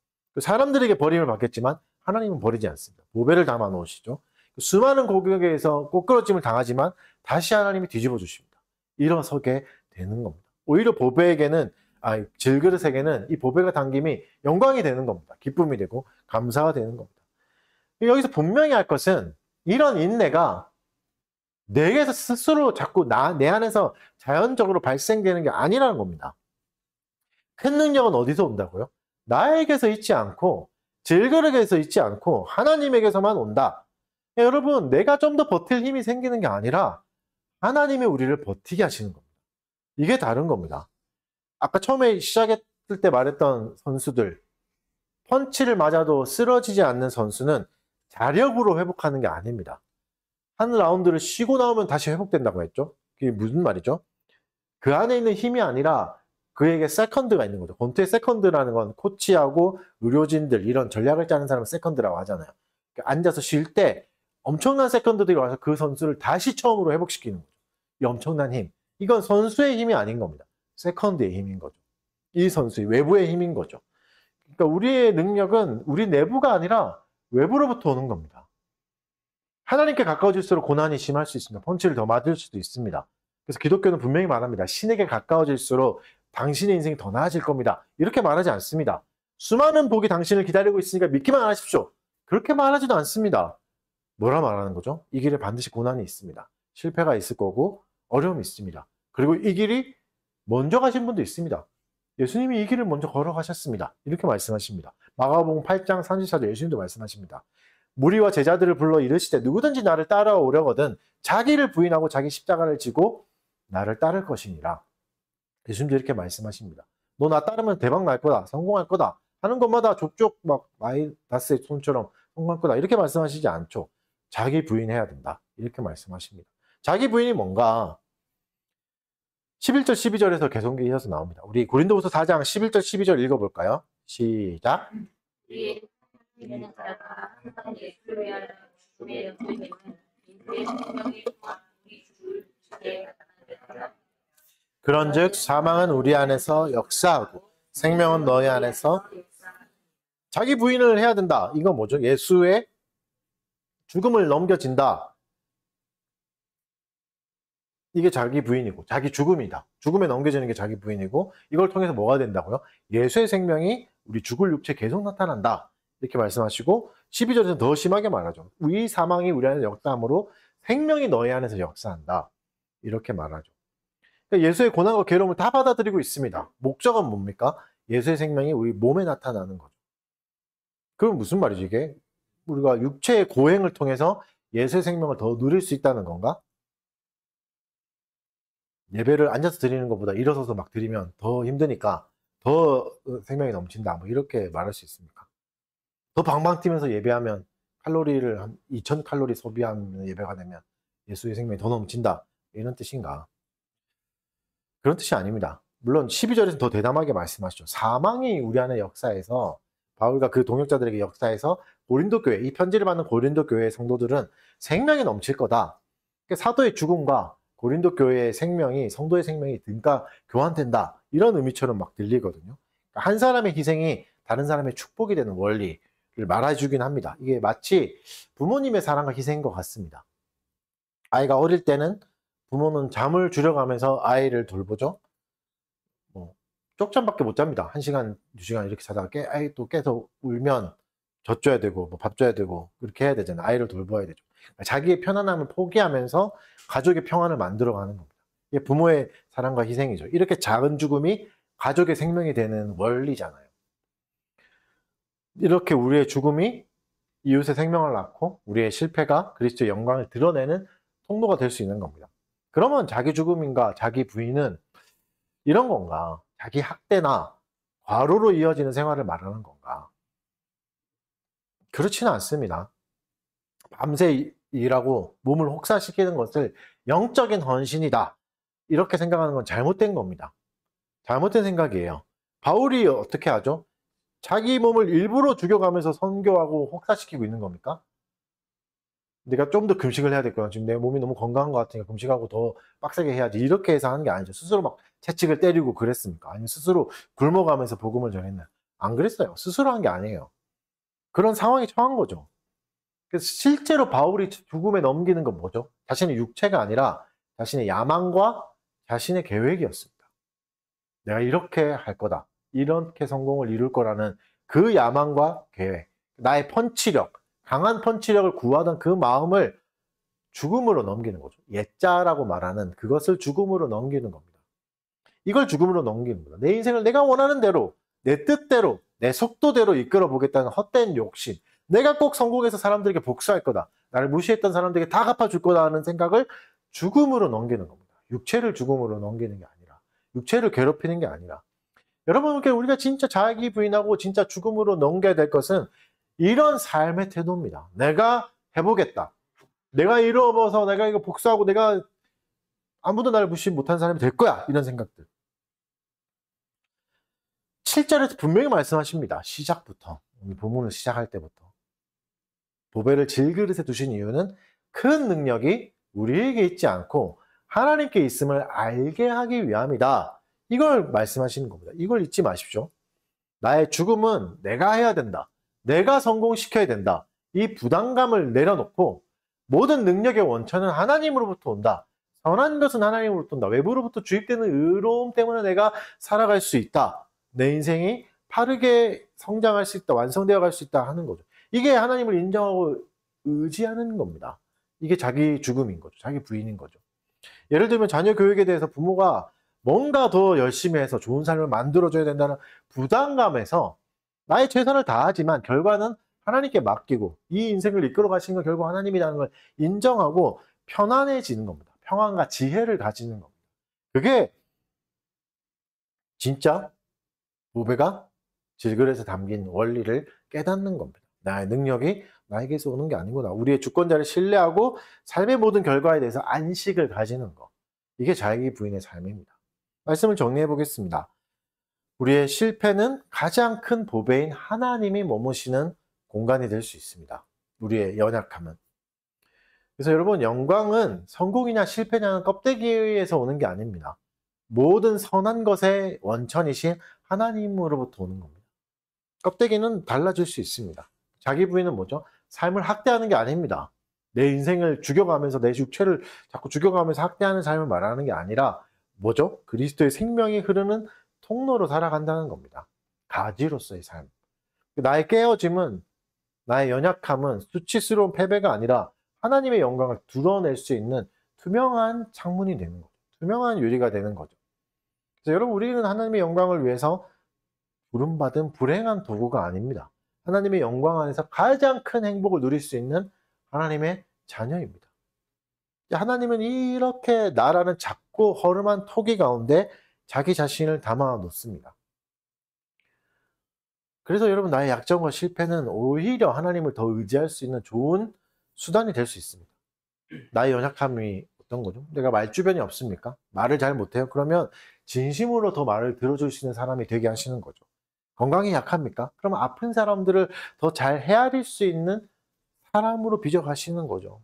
사람들에게 버림을 받겠지만 하나님은 버리지 않습니다. 보배를 담아 놓으시죠. 수많은 공격에 의해서 꼬꾸러짐을 당하지만 다시 하나님이 뒤집어 주십니다. 일어서게 되는 겁니다. 오히려 보배에게는 질그릇에게는 이 보배가 담김이 영광이 되는 겁니다. 기쁨이 되고 감사가 되는 겁니다. 여기서 분명히 할 것은 이런 인내가 내게서 스스로 자꾸 내 안에서 자연적으로 발생되는 게 아니라는 겁니다. 큰 능력은 어디서 온다고요? 나에게서 있지 않고 질그릇에서 있지 않고 하나님에게서만 온다. 여러분, 내가 좀 더 버틸 힘이 생기는 게 아니라 하나님이 우리를 버티게 하시는 겁니다. 이게 다른 겁니다. 아까 처음에 시작했을 때 말했던 선수들, 펀치를 맞아도 쓰러지지 않는 선수는 자력으로 회복하는 게 아닙니다. 한 라운드를 쉬고 나오면 다시 회복된다고 했죠. 그게 무슨 말이죠? 그 안에 있는 힘이 아니라 그에게 세컨드가 있는 거죠. 권투의 세컨드라는 건 코치하고 의료진들, 이런 전략을 짜는 사람을 세컨드라고 하잖아요. 앉아서 쉴 때 엄청난 세컨드들이 와서 그 선수를 다시 처음으로 회복시키는 거죠. 이 엄청난 힘. 이건 선수의 힘이 아닌 겁니다. 세컨드의 힘인 거죠. 이 선수의 외부의 힘인 거죠. 그러니까 우리의 능력은 우리 내부가 아니라 외부로부터 오는 겁니다. 하나님께 가까워질수록 고난이 심할 수 있습니다. 펀치를 더 맞을 수도 있습니다. 그래서 기독교는 분명히 말합니다. 신에게 가까워질수록 당신의 인생이 더 나아질 겁니다. 이렇게 말하지 않습니다. 수많은 복이 당신을 기다리고 있으니까 믿기만 하십시오. 그렇게 말하지도 않습니다. 뭐라 말하는 거죠? 이 길에 반드시 고난이 있습니다. 실패가 있을 거고 어려움이 있습니다. 그리고 이 길이 먼저 가신 분도 있습니다. 예수님이 이 길을 먼저 걸어가셨습니다. 이렇게 말씀하십니다. 마가복음 8장 34절 예수님도 말씀하십니다. 무리와 제자들을 불러 이르시되 누구든지 나를 따라오려거든 자기를 부인하고 자기 십자가를 지고 나를 따를 것이니라. 예수님도 이렇게 말씀하십니다. 너 나 따르면 대박 날 거다. 성공할 거다. 하는 것마다 족족 막 마이다스의 손처럼 성공할 거다. 이렇게 말씀하시지 않죠. 자기 부인해야 된다. 이렇게 말씀하십니다. 자기 부인이 뭔가 11절 12절에서 계속 이어서 나옵니다. 우리 고린도후서 4장 11절 12절 읽어볼까요? 시작. 그런즉 사망은 우리 안에서 역사하고 생명은 너희 안에서. 자기 부인을 해야 된다. 이건 뭐죠? 예수의 죽음을 넘겨진다. 이게 자기 부인이고 자기 죽음이다. 죽음에 넘겨지는 게 자기 부인이고 이걸 통해서 뭐가 된다고요? 예수의 생명이 우리 죽을 육체에 계속 나타난다. 이렇게 말씀하시고 12절에서는 더 심하게 말하죠. 이 사망이 우리 안에서 역사함으로 생명이 너희 안에서 역사한다. 이렇게 말하죠. 그러니까 예수의 고난과 괴로움을 다 받아들이고 있습니다. 목적은 뭡니까? 예수의 생명이 우리 몸에 나타나는 거죠. 그럼 무슨 말이죠 이게? 우리가 육체의 고행을 통해서 예수의 생명을 더 누릴 수 있다는 건가? 예배를 앉아서 드리는 것보다 일어서서 막 드리면 더 힘드니까 더 생명이 넘친다. 뭐 이렇게 말할 수 있습니까? 더 방방 뛰면서 예배하면 칼로리를 한 2000칼로리 소비하는 예배가 되면 예수의 생명이 더 넘친다. 이런 뜻인가? 그런 뜻이 아닙니다. 물론 12절에서 더 대담하게 말씀하시죠. 사망이 우리 안의 역사에서 바울과 그 동역자들에게 역사에서 고린도 교회, 이 편지를 받는 고린도 교회의 성도들은 생명이 넘칠 거다. 사도의 죽음과 고린도 교회의 생명이, 성도의 생명이 등가 교환된다. 이런 의미처럼 막 들리거든요. 한 사람의 희생이 다른 사람의 축복이 되는 원리를 말해주긴 합니다. 이게 마치 부모님의 사랑과 희생인 것 같습니다. 아이가 어릴 때는 부모는 잠을 줄여가면서 아이를 돌보죠. 쪽잠밖에 못 잡니다. 1시간, 2시간 이렇게 자다가 아이 또 깨서 울면 젖 줘야 되고 뭐 밥 줘야 되고 그렇게 해야 되잖아요. 아이를 돌봐야 되죠. 자기의 편안함을 포기하면서 가족의 평안을 만들어가는 겁니다. 이게 부모의 사랑과 희생이죠. 이렇게 작은 죽음이 가족의 생명이 되는 원리잖아요. 이렇게 우리의 죽음이 이웃의 생명을 낳고 우리의 실패가 그리스도의 영광을 드러내는 통로가 될 수 있는 겁니다. 그러면 자기 죽음인가 자기 부인은 이런 건가? 자기 학대나 과로로 이어지는 생활을 말하는 건가? 그렇지는 않습니다. 밤새 일하고 몸을 혹사시키는 것을 영적인 헌신이다. 이렇게 생각하는 건 잘못된 겁니다. 잘못된 생각이에요. 바울이 어떻게 하죠? 자기 몸을 일부러 죽여가면서 선교하고 혹사시키고 있는 겁니까? 내가 좀 더 금식을 해야 될거야. 지금 내 몸이 너무 건강한 것 같으니까 금식하고 더 빡세게 해야지. 이렇게 해서 하는 게 아니죠. 스스로 막 채찍을 때리고 그랬습니까? 아니면 스스로 굶어가면서 복음을 전했나요? 안 그랬어요. 스스로 한 게 아니에요. 그런 상황에 처한 거죠. 그래서 실제로 바울이 죽음에 넘기는 건 뭐죠? 자신의 육체가 아니라 자신의 야망과 자신의 계획이었습니다. 내가 이렇게 할 거다. 이렇게 성공을 이룰 거라는 그 야망과 계획. 나의 펀치력, 강한 펀치력을 구하던 그 마음을 죽음으로 넘기는 거죠. 예자라고 말하는 그것을 죽음으로 넘기는 겁니다. 이걸 죽음으로 넘기는 거다. 내 인생을 내가 원하는 대로, 내 뜻대로, 내 속도대로 이끌어 보겠다는 헛된 욕심. 내가 꼭 성공해서 사람들에게 복수할 거다. 나를 무시했던 사람들에게 다 갚아줄 거다 하는 생각을 죽음으로 넘기는 겁니다. 육체를 죽음으로 넘기는 게 아니라, 육체를 괴롭히는 게 아니라. 여러분, 우리가 진짜 자기 부인하고 진짜 죽음으로 넘겨야 될 것은 이런 삶의 태도입니다. 내가 해보겠다. 내가 이루어서 내가 이거 복수하고 내가 아무도 나를 무시 못한 사람이 될 거야. 이런 생각들. 7절에서 분명히 말씀하십니다. 시작부터. 본문을 시작할 때부터. 보배를 질그릇에 두신 이유는 큰 능력이 우리에게 있지 않고 하나님께 있음을 알게 하기 위함이다. 이걸 말씀하시는 겁니다. 이걸 잊지 마십시오. 나의 죽음은 내가 해야 된다. 내가 성공시켜야 된다. 이 부담감을 내려놓고 모든 능력의 원천은 하나님으로부터 온다. 선한 것은 하나님으로부터 온다. 외부로부터 주입되는 의로움 때문에 내가 살아갈 수 있다. 내 인생이 빠르게 성장할 수 있다. 완성되어 갈 수 있다 하는 거죠. 이게 하나님을 인정하고 의지하는 겁니다. 이게 자기 죽음인 거죠. 자기 부인인 거죠. 예를 들면 자녀 교육에 대해서 부모가 뭔가 더 열심히 해서 좋은 삶을 만들어줘야 된다는 부담감에서 나의 최선을 다하지만 결과는 하나님께 맡기고 이 인생을 이끌어 가시는 건 결국 하나님이라는 걸 인정하고 편안해지는 겁니다. 평안과 지혜를 가지는 겁니다. 그게 진짜 보배가 질그릇에 담긴 원리를 깨닫는 겁니다. 나의 능력이 나에게서 오는 게 아니구나. 우리의 주권자를 신뢰하고 삶의 모든 결과에 대해서 안식을 가지는 것. 이게 자기 부인의 삶입니다. 말씀을 정리해 보겠습니다. 우리의 실패는 가장 큰 보배인 하나님이 머무시는 공간이 될 수 있습니다. 우리의 연약함은. 그래서 여러분, 영광은 성공이냐 실패냐는 껍데기에서 오는 게 아닙니다. 모든 선한 것의 원천이신 하나님으로부터 오는 겁니다. 껍데기는 달라질 수 있습니다. 자기 부인은 뭐죠? 삶을 학대하는 게 아닙니다. 내 인생을 죽여가면서 내 육체를 자꾸 죽여가면서 학대하는 삶을 말하는 게 아니라 뭐죠? 그리스도의 생명이 흐르는 통로로 살아간다는 겁니다. 가지로서의 삶. 나의 깨어짐은, 나의 연약함은 수치스러운 패배가 아니라 하나님의 영광을 드러낼 수 있는 투명한 창문이 되는 거죠. 투명한 유리가 되는 거죠. 그래서 여러분, 우리는 하나님의 영광을 위해서 부름받은 불행한 도구가 아닙니다. 하나님의 영광 안에서 가장 큰 행복을 누릴 수 있는 하나님의 자녀입니다. 하나님은 이렇게 나라는 작고 허름한 토기 가운데 자기 자신을 담아 놓습니다. 그래서 여러분, 나의 약점과 실패는 오히려 하나님을 더 의지할 수 있는 좋은 수단이 될 수 있습니다. 나의 연약함이 어떤 거죠? 내가 말주변이 없습니까? 말을 잘 못해요? 그러면 진심으로 더 말을 들어줄 수 있는 사람이 되게 하시는 거죠. 건강이 약합니까? 그러면 아픈 사람들을 더 잘 헤아릴 수 있는 사람으로 빚어가시는 거죠.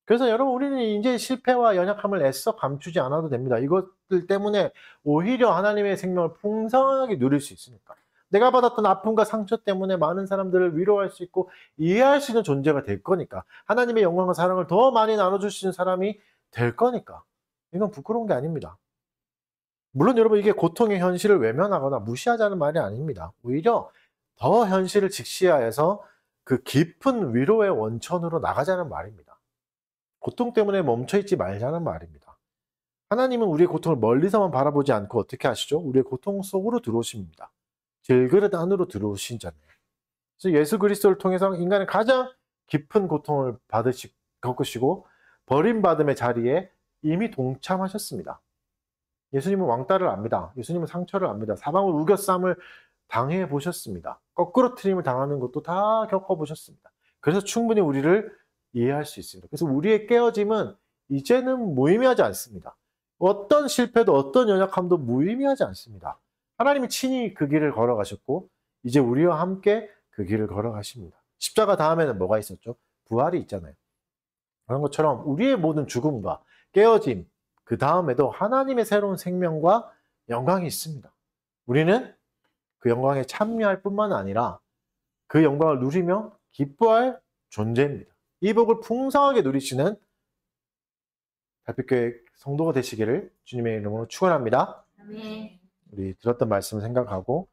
그래서 여러분, 우리는 이제 실패와 연약함을 애써 감추지 않아도 됩니다. 이것들 때문에 오히려 하나님의 생명을 풍성하게 누릴 수 있으니까. 내가 받았던 아픔과 상처 때문에 많은 사람들을 위로할 수 있고 이해할 수 있는 존재가 될 거니까. 하나님의 영광과 사랑을 더 많이 나눠줄 수 있는 사람이 될 거니까. 이건 부끄러운 게 아닙니다. 물론 여러분, 이게 고통의 현실을 외면하거나 무시하자는 말이 아닙니다. 오히려 더 현실을 직시하여서 그 깊은 위로의 원천으로 나가자는 말입니다. 고통 때문에 멈춰있지 말자는 말입니다. 하나님은 우리의 고통을 멀리서만 바라보지 않고 어떻게 하시죠? 우리의 고통 속으로 들어오십니다. 질그릇 안으로 들어오신잖아요. 그래서 예수 그리스도를 통해서 인간은 가장 깊은 고통을 겪으시고 버림받음의 자리에 이미 동참하셨습니다. 예수님은 왕따를 압니다. 예수님은 상처를 압니다. 사방을 우겨쌈을 당해 보셨습니다. 거꾸로 트림을 당하는 것도 다 겪어보셨습니다. 그래서 충분히 우리를 이해할 수 있습니다. 그래서 우리의 깨어짐은 이제는 무의미하지 않습니다. 어떤 실패도 어떤 연약함도 무의미하지 않습니다. 하나님이 친히 그 길을 걸어가셨고 이제 우리와 함께 그 길을 걸어가십니다. 십자가 다음에는 뭐가 있었죠? 부활이 있잖아요. 그런 것처럼 우리의 모든 죽음과 깨어짐, 그 다음에도 하나님의 새로운 생명과 영광이 있습니다. 우리는 그 영광에 참여할 뿐만 아니라 그 영광을 누리며 기뻐할 존재입니다. 이 복을 풍성하게 누리시는 달빛교회 성도가 되시기를 주님의 이름으로 축원합니다. 아멘. 우리 들었던 말씀을 생각하고